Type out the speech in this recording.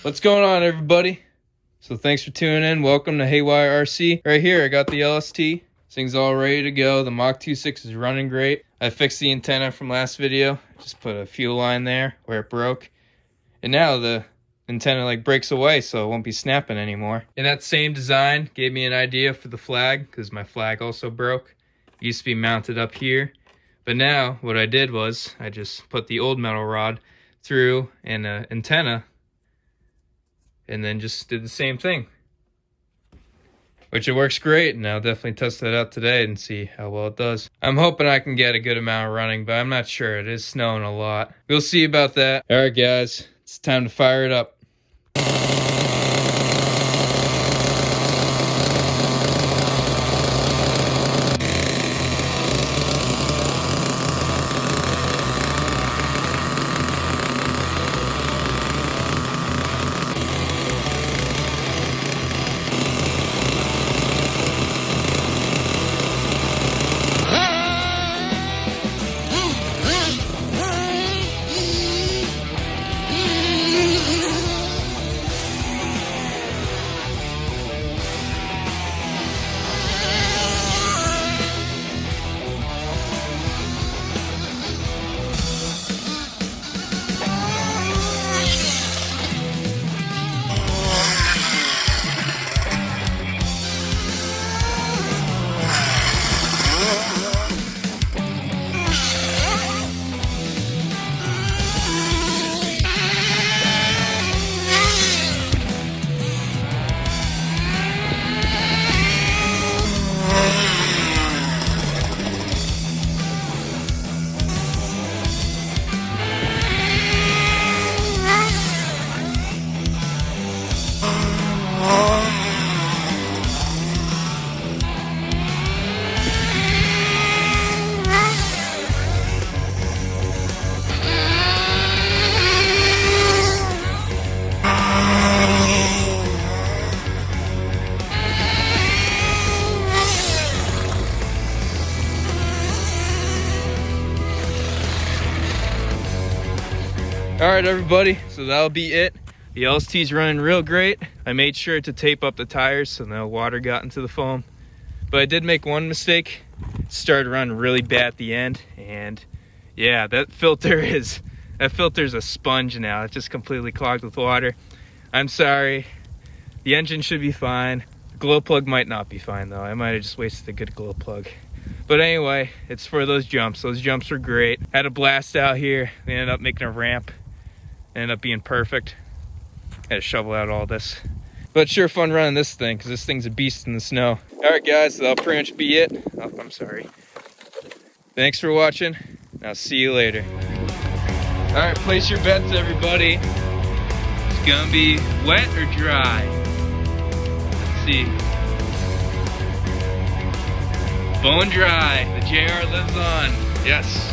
What's going on, everybody? So thanks for tuning in. Welcome to Haywire RC. Right here, I got the LST. This thing's all ready to go. The Mach 2.6 is running great. I fixed the antenna from last video. Just put a fuel line there where it broke. And now the antenna breaks away, so it won't be snapping anymore. And that same design gave me an idea for the flag, because my flag also broke. It used to be mounted up here. But now what I did was I just put the old metal rod through an antenna and then just did the same thing, which it works great. And I'll definitely test that out today and see how well it does. I'm hoping I can get a good amount of running, but I'm not sure. It is snowing a lot. We'll see about that. All right, guys, it's time to fire it up. All right, everybody, so that'll be it. The LST's running real great. I made sure to tape up the tires so no water got into the foam. But I did make one mistake. It started running really bad at the end. And yeah, that filter's a sponge now. It's just completely clogged with water. I'm sorry. The engine should be fine. The glow plug might not be fine though. I might have just wasted a good glow plug. But anyway, it's for those jumps. Those jumps were great. Had a blast out here. We ended up making a ramp. Ended up being perfect. Had to shovel out all this. But sure fun running this thing, because this thing's a beast in the snow. Alright guys, so that'll pretty much be it. Oh, I'm sorry. Thanks for watching. I'll see you later. Alright, place your bets, everybody. It's gonna be wet or dry? Let's see. Bone dry. The JR lives on. Yes.